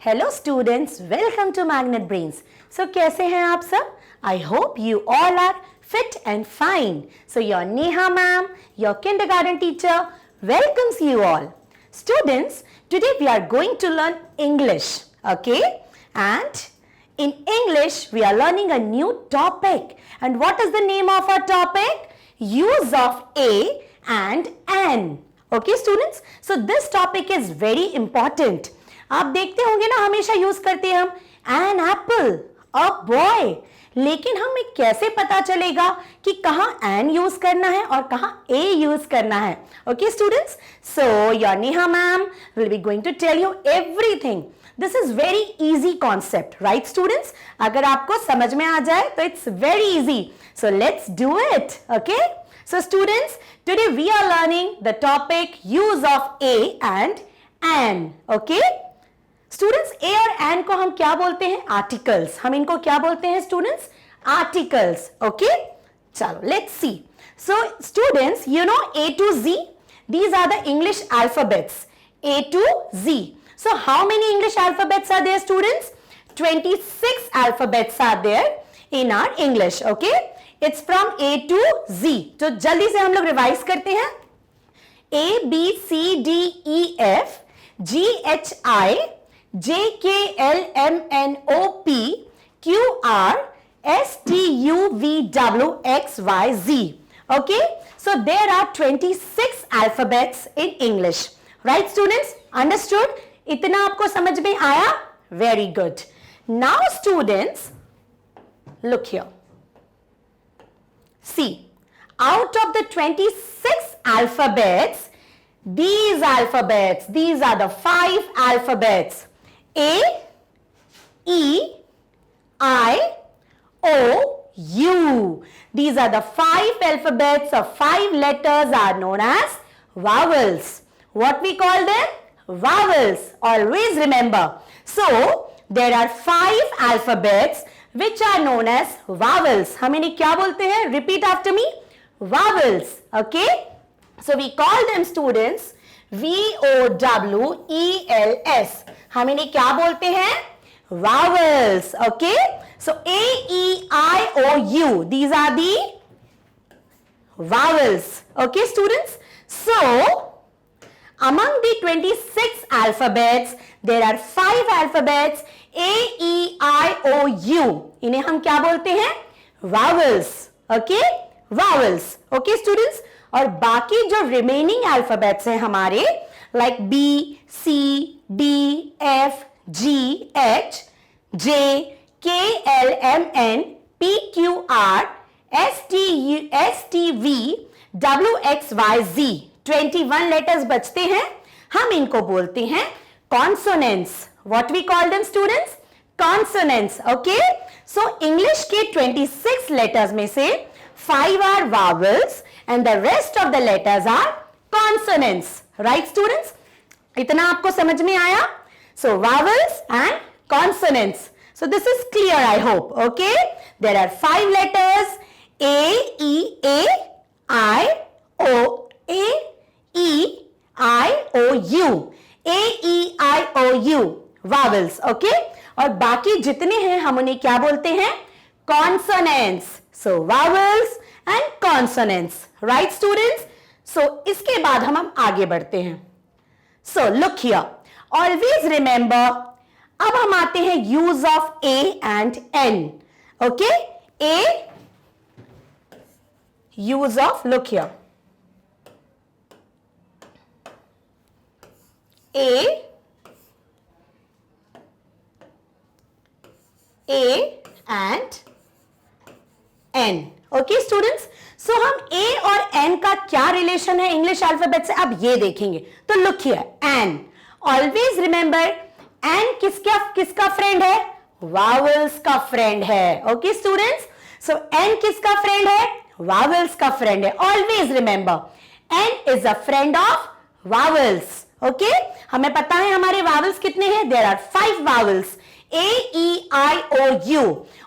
Hello students, welcome to Magnet Brains. So कैसे हैं आप सब? I hope you all are fit and fine. So your Neha ma'am, your kindergarten teacher, welcomes you all. Students, today we are going to learn English, okay? And in English, we are learning a new topic. And what is the name of our topic? Use of A and N. Okay students? So this topic is very important. आप देखते होंगे ना, हमेशा use करते हैं हम an apple, a boy, लेकिन हमें कैसे पता चलेगा कि कहाँ एन यूज करना है और कहाँ ए यूज करना है? Okay students, so your Neha ma'am will be going to tell you everything. This is very easy concept, right students? अगर आपको समझ में आ जाए तो it's very easy. So let's do it. Okay, so students, today we are learning the topic use of a and an. Okay students, a और an को हम क्या बोलते हैं? आर्टिकल्स. हम इनको क्या बोलते हैं स्टूडेंट्स? आर्टिकल्स. ओके, चलो let's see. So students, you know A to Z, these are the English alphabets. A to Z. So how many English alphabets are there students? 26 alphabets are there in our English. Okay, it's from A to Z. तो जल्दी से हम लोग revise करते हैं. A B C D E F G H I J K L M N O P Q R S T U V W X Y Z. Okay, so there are 26 alphabets in English. Right students? Understood? इतना आपको समझ में आया? Very good. Now students, look here. See, out of the 26 alphabets, these are the 5 alphabets. A, E, I, O, U. These are the 5 alphabets of 5 letters are known as vowels. What we call them? Vowels. Always remember. So, there are 5 alphabets which are known as vowels. हम इन्हें क्या बोलते हैं? Repeat after me. Vowels. Okay? So, we call them students VOWELS. हम इन्हें क्या बोलते हैं? Vowels. Okay? So A, E, I, O, U. These are the vowels. Okay, students? So, among the 26 alphabets, there are 5 alphabets A, E, I, O, U. इन्हें हम क्या बोलते हैं? Vowels. Okay? Vowels. Okay, students? और बाकी जो remaining alphabets हैं हमारे, like B, C, D, F, G, H, J, K, L, M, N, P, Q, R, S, T, V, W, X, Y, Z. 21 letters बचते हैं. हम इनको बोलते हैं consonants. What we call them students? Consonants. Okay? So English के 26 letters में से 5 are vowels and the rest of the letters are consonants. Right students? इतना आपको समझ में आया? So vowels and consonants. So this is clear, I hope. Okay? There are 5 letters: A, E, A, I, O, A, E, I, O, U. A, E, I, O, U. Vowels. Okay? और बाकी जितने हैं हम उन्हें क्या बोलते हैं? Consonants. So vowels and consonants. Right students? So इसके बाद हम आगे बढ़ते हैं. So look here. Always remember. अब हम आते हैं use of A and N. Okay? A, use of, look here. A and N. Okay students? So हम A और N का क्या रिलेशन है इंग्लिश अल्फाबेट से, अब ये देखेंगे. तो look here, N. Always remember, N किसका फ्रेंड है? वावल्स का फ्रेंड है. Okay students? सो N किसका फ्रेंड है? वावल्स का फ्रेंड है. Always remember, N is a friend of vowels. Okay, हमें पता है हमारे वावल्स कितने हैं? There are 5 vowels, A, E, I, O, U.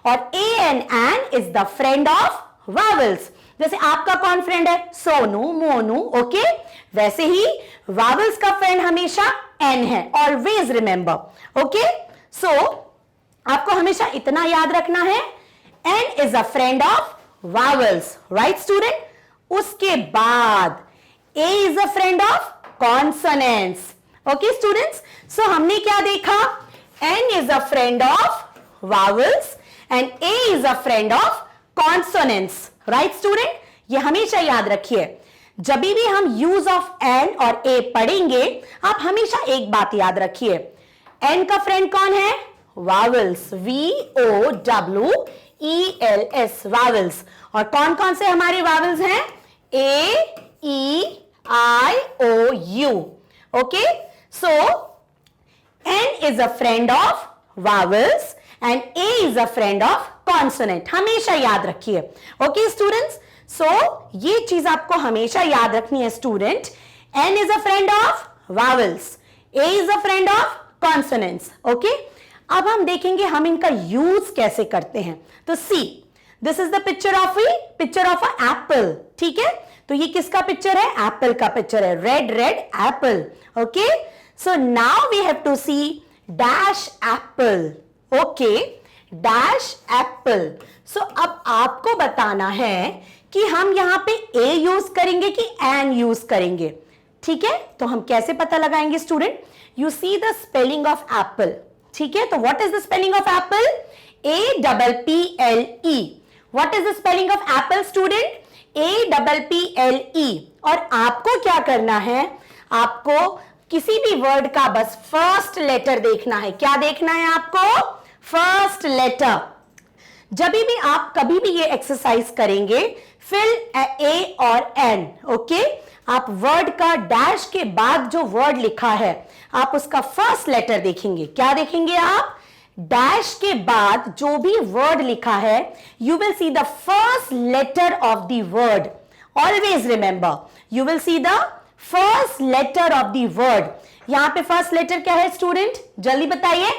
और A and N is the friend of vowels. जैसे आपका कौन फ्रेंड है? सोनू, मोनू. ओके, वैसे ही वावल्स का फ्रेंड हमेशा N है. Always remember. Okay? So, आपको हमेशा इतना याद रखना है, N is a friend of vowels. Right, student? उसके बाद A is a friend of consonants. Okay, students? So, हमने क्या देखा? N is a friend of vowels and A is a friend of consonants. Right, student? ये हमेशा याद रखिए. जब भी हम यूज ऑफ N और A पढ़ेंगे, आप हमेशा एक बात याद रखिए. N का फ्रेंड कौन है? Vowels. VOWELS. Vowels. और कौन कौन से हमारे vowels हैं? A, E, I, O, U. Okay? So, N is a friend of vowels and A is a friend of consonant. हमेशा याद रखिए. Okay, students? So, ये चीज आपको हमेशा याद रखनी है student. N is a friend of vowels. A is a friend of consonants. Okay? अब हम देखेंगे हम इनका यूज कैसे करते हैं. तो see, this is the picture of a apple. ठीक है? तो ये किसका पिक्चर है? एप्पल का पिक्चर है. Red apple. Okay? So now we have to see dash apple. Okay? Dash apple. So अब आपको बताना है कि हम यहां पे ए यूज करेंगे कि एन यूज करेंगे. ठीक है? तो हम कैसे पता लगाएंगे student? You see the spelling of Apple. ठीक है? तो what is the spelling of Apple? APPLE. What is the spelling of Apple student? APPLE. और आपको क्या करना है? आपको किसी भी वर्ड का बस फर्स्ट लेटर देखना है. क्या देखना है आपको? First letter. जब भी आप कभी भी ये एक्सरसाइज करेंगे, फिल ए और एन. ओके? आप वर्ड का डैश के बाद जो वर्ड लिखा है, आप उसका फर्स्ट लेटर देखेंगे. क्या देखेंगे आप? डैश के बाद जो भी वर्ड लिखा है, you will see the first letter of the word. Always remember, you will see the first letter of the word. यहां पे फर्स्ट लेटर क्या है स्टूडेंट? जल्दी बताइए.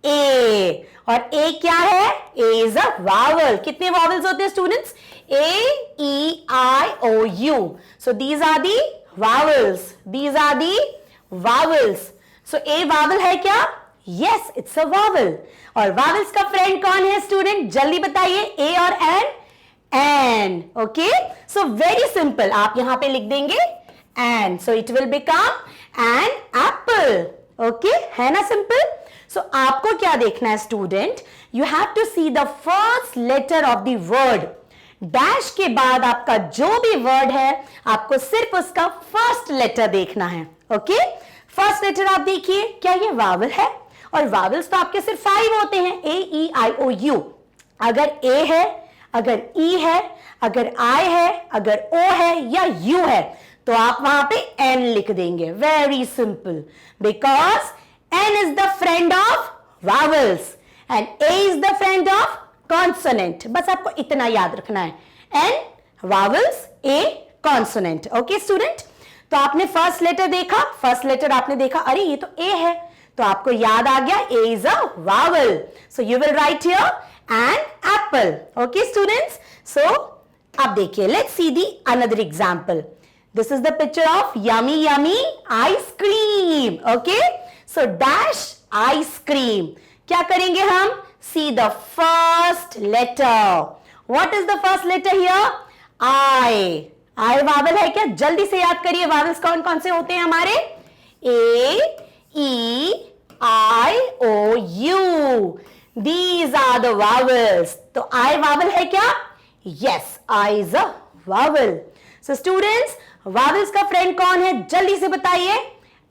ए. और ए क्या है? ए इज अ वावल. कितने वावल्स होते हैं students? A, E, I, O, U. So these are the vowels. These are the vowels. So A vowel है क्या? Yes, it's a vowel. और vowels का friend कौन है स्टूडेंट? जल्दी बताइए. A और N? N. Okay? So very simple. आप यहां पे लिख देंगे N. So it will become an apple. Okay? है ना simple? So आपको क्या देखना है student? You have to see the first letter of the word. Dash के बाद आपका जो भी वर्ड है, आपको सिर्फ उसका फर्स्ट लेटर देखना है. ओके? फर्स्ट लेटर आप देखिए. क्या ये वावल है? और वावल्स तो आपके सिर्फ 5 होते हैं. A, E, I, O, U. अगर A है, अगर E है, अगर I है, अगर O है या U है, तो आप वहां पे N लिख देंगे. Very simple. Because N is the friend of vowels and A is the friend of consonant. बस आपको इतना याद रखना है. N vowels, A consonant. Okay student? तो आपने फर्स्ट लेटर देखा. फर्स्ट लेटर आपने देखा, अरे ये तो A है, तो आपको याद आ गया A is a vowel. So you will write here an apple. Okay students? So अब देखिए, let's see the another example. This is the picture of yummy yummy ice cream. Okay? So dash ice cream. क्या करेंगे हम? See the first letter. What is the first letter here? I. I vowel है क्या? जल्दी से याद करिए. vowels कौन कौन से होते हैं हमारे? A, E, I, O, U. These are the vowels. तो I vowel है क्या? Yes, I is a vowel. So students, vowels का friend कौन है? जल्दी से बताइए.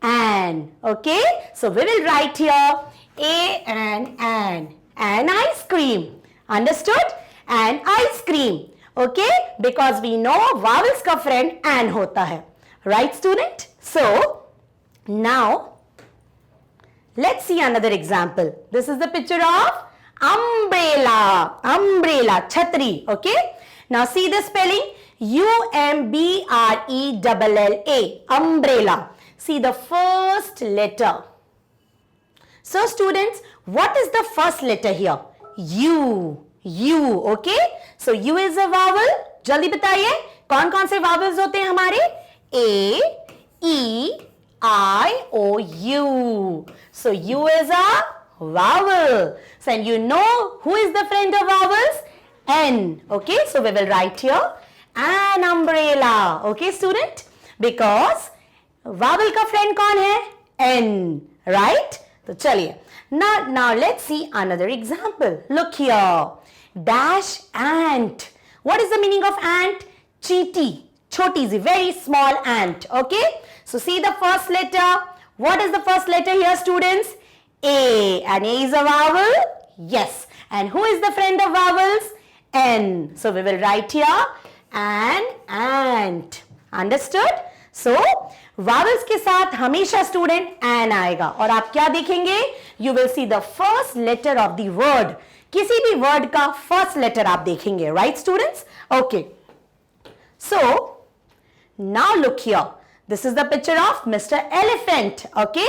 An. Okay? So we will write here A and an. An ice cream. Understood? An ice cream. Okay? Because we know vowels का friend an होता है. Right student? So, now, let's see another example. This is the picture of umbrella. Umbrella. Chhatri. Okay? Now see the spelling. UMBRELLA. Umbrella. See the first letter. So students, what is the first letter here? U. U. Okay? So U is a vowel. जल्दी बताइए कौन कौन से vowels होते हैं हमारे? A, E, I-O-U. So U is a vowel. So and you know who is the friend of vowels? N. Okay, so we will write here an umbrella. Okay, student? Because vowel का friend कौन है? N. Right? तो चलिए. Now let's see another example. Look here. Dash ant. What is the meaning of ant? Cheety. Choti zi, very small ant. Okay? So see the first letter. What is the first letter here, students? A. And A is a vowel? Yes. And who is the friend of vowels? N. So we will write here an ant. Understood? So vowels के साथ हमेशा student an आएगा और आप क्या देखेंगे? You will see the first letter of the word. किसी भी word का first letter आप देखेंगे. Right, students? Okay. So now look here. This is the picture of Mr. Elephant. Okay?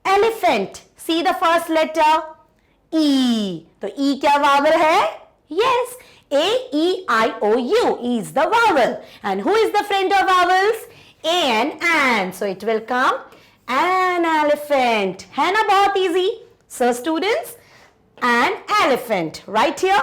Elephant. See the first letter? E. तो E क्या vowel है? Yes. A-E-I-O-U. E is the vowel. And who is the friend of vowels? A and an. So it will come an elephant. है ना बहुत easy? So students, an elephant. Right here.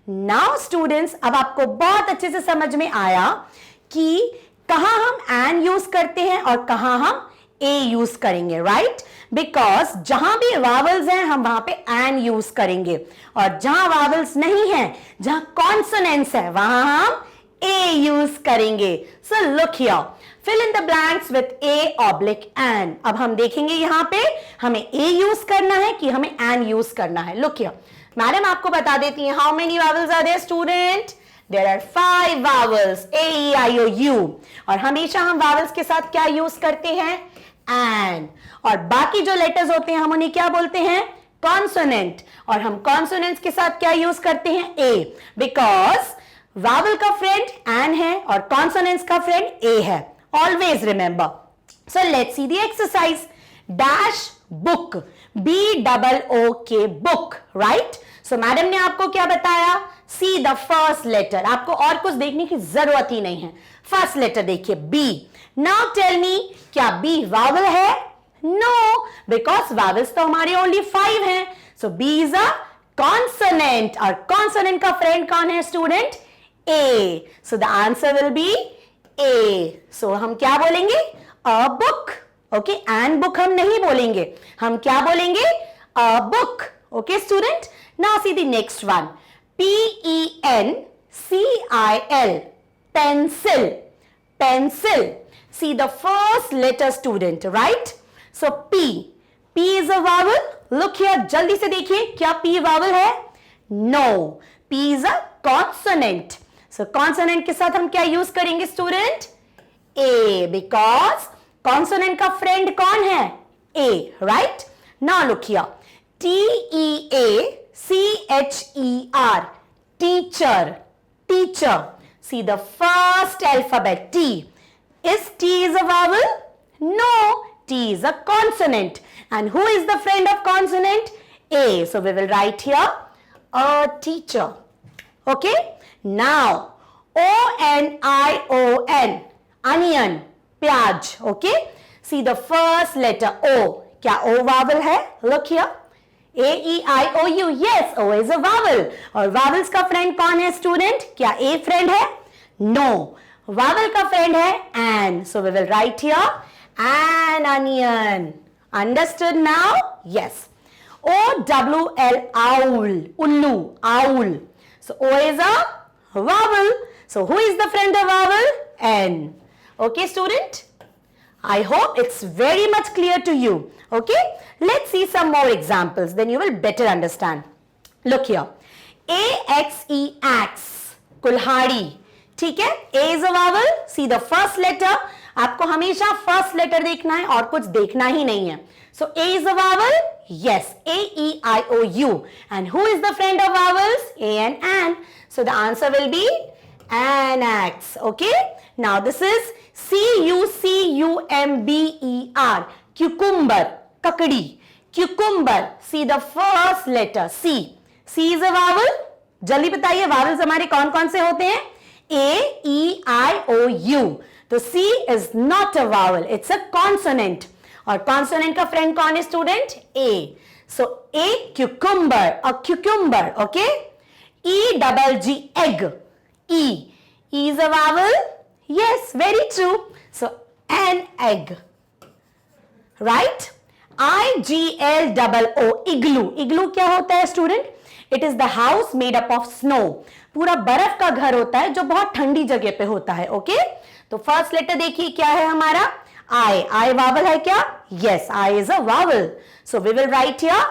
Now students, अब आपको बहुत अच्छे से समझ में आया कि कहाँ हम an यूज करते हैं और कहाँ हम a यूज करेंगे. राइट? बिकॉज जहां भी वावल्स हैं हम वहां पे an यूज करेंगे और जहां वावल्स नहीं है, जहां कॉन्सोनेंट्स है, वहां हम a यूज करेंगे. So look here, fill in the blanks with a oblique an. अब हम देखेंगे यहां पे हमें a यूज करना है कि हमें an यूज करना है. लुक हियर, मैडम आपको बता देती है how many vowels are there student. There are 5 vowels A, E, I, O, U. और हमेशा हम vowels के साथ क्या यूज करते हैं? An. और बाकी जो लेटर्स होते हैं हम उन्हें क्या बोलते हैं? कॉन्सोनेंट. और हम कॉन्सोनेंट्स के साथ क्या यूज करते हैं? A. बिकॉज vowel का फ्रेंड an है और कॉन्सोनेंट्स का फ्रेंड A है. Always remember. So let's see the exercise. Dash book. B-O-O-K book. Right? So madam ने आपको क्या बताया? See the first letter. आपको और कुछ देखने की जरूरत ही नहीं है. First letter देखिए B. Now tell me, क्या B vowel है? No, because vowels तो हमारे only 5 हैं. So B is a consonant. और consonant का friend कौन है student? A. So the answer will be A. So हम क्या बोलेंगे? A book. Okay, and book हम नहीं बोलेंगे. हम क्या बोलेंगे? A book. Okay, student? Now see the next one. P-E-N-C-I-L. Pencil. Pencil. See the first letter student, right? So P. P is a vowel. Look here, जल्दी से देखिए क्या P vowel है? No. P is a consonant. So consonant के साथ हम क्या use करेंगे student? A. Because consonant का friend कौन है? A. Right? Now look here. T-E-A-C-H-E-R. Teacher. Teacher. See the first alphabet T. Is T is a vowel? No. T is a consonant. And who is the friend of consonant? A. So we will write here a teacher. Okay? Now O-N-I-O-N. Onion. प्याज. Okay? See the first letter O. क्या O vowel है? Look here. A-E-I-O-U. Yes, O is a vowel. और vowels का friend कौन है student? क्या A friend है? No. Vowel का friend है an. So we will write here an onion. Understood now? Yes. O-W-L. Owl. Ullu. Owl. So O is a vowel. So who is the friend of vowel? N. Okay, student? I hope it's very much clear to you. Okay? Let's see some more examples. Then you will better understand. Look here. A-X-E. Axe. Kulhadi. ठीक है? A is a vowel. See the first letter. आपको हमेशा first letter देखना है और कुछ देखना ही नहीं है. So A is a vowel? Yes. A-E-I-O-U. And who is the friend of vowels? A and an. So the answer will be anax. Okay? Now this is C-U-C-U-M-B-E-R. Cucumber. Kakadi. Cucumber. See the first letter C. C is a vowel. जल्दी बताइए vowels हमारे कौन कौन से होते हैं? A-E-I-O-U. तो C is not a vowel. It's a consonant. और कॉन्सोनेंट का फ्रेंड कौन है student? A. So A cucumber, a cucumber, okay? E-double-G, egg. E. E is a vowel? Yes, very true. So an egg. Right? I-G-L-O-O, igloo. Igloo क्या होता है student? It is the house made up of snow. पूरा बर्फ का घर होता है जो बहुत ठंडी जगह पे होता है. ओके, तो फर्स्ट लेटर देखिए क्या है हमारा? आई. आई वावल है क्या? Yes, I is a vowel. So we will write here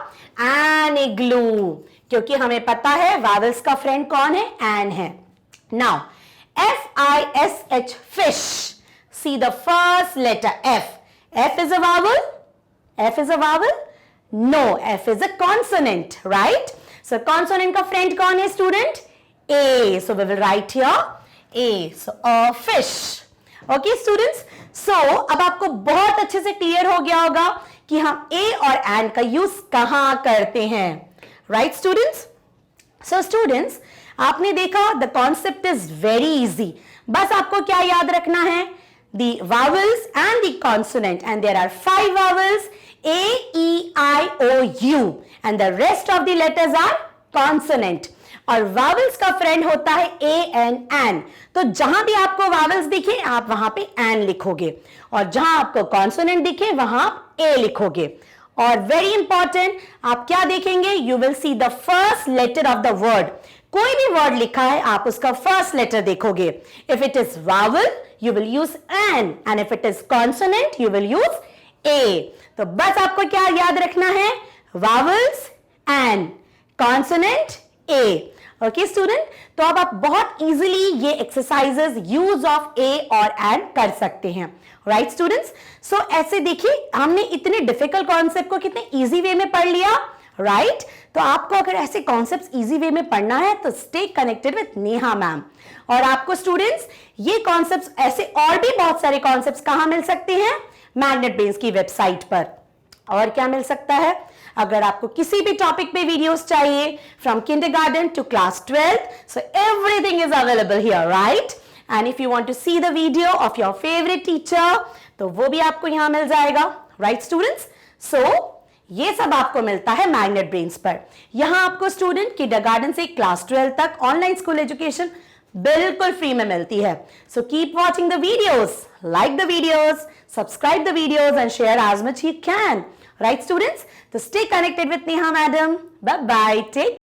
an igloo, क्योंकि हमें पता है वावल्स का फ्रेंड कौन है? एन है. Now F-I-S-H, fish. See the first letter F. F is a vowel? F is a vowel? No, F is a consonant, right? So consonant का friend कौन है student? A. So we will write here A. So a fish. Okay students? So अब आपको बहुत अच्छे से clear हो गया होगा कि हम A और and का यूज कहां करते हैं. Right students? So students, आपने देखा the concept is very easy. बस आपको क्या याद रखना है? The vowels and the consonant, and there are 5 vowels A, E, I, O, U, and the rest of the letters are consonant. और vowels का फ्रेंड होता है A and N. तो जहां भी आपको vowels दिखे आप वहां पे N लिखोगे, और जहां आपको consonant दिखे वहां आप A लिखोगे. और वेरी इंपॉर्टेंट, आप क्या देखेंगे? You will see the first letter of the word. कोई भी वर्ड लिखा है आप उसका फर्स्ट लेटर देखोगे. If it is vowel you will use an, and if it is consonant you will use a. तो बस आपको क्या याद रखना है? Vowels an, consonant a. Okay student, तो अब आप बहुत इजीली ये एक्सरसाइजेस यूज ऑफ ए और एन कर सकते हैं. Right students? सो ऐसे देखिए हमने इतने डिफिकल्ट कॉन्सेप्ट को कितने इजी वे में पढ़ लिया. राइट? तो आपको अगर ऐसे कॉन्सेप्ट्स इजी वे में पढ़ना है तो stay connected with Neha ma'am. और आपको स्टूडेंट्स ये कॉन्सेप्ट्स ऐसे और भी बहुत सारे कॉन्सेप्ट्स कहां मिल सकते हैं? मैग्नेट ब्रेन्स की वेबसाइट पर. और क्या मिल सकता है? अगर आपको किसी भी टॉपिक पे वीडियोस चाहिए from kindergarten to class 12th, so everything is available here. Right? And if you want to see the video of your favourite teacher तो वो भी आपको यहां मिल जाएगा. Right students? सो ये सब आपको मिलता है मैग्नेट ब्रेन्स पर. यहां आपको स्टूडेंट किंडरगार्टन से क्लास 12 तक ऑनलाइन स्कूल एजुकेशन बिल्कुल फ्री में मिलती है. So keep watching the videos, like the videos, subscribe the videos and share as much you can. Right students? So stay connected with Neha madam. Bye bye. Take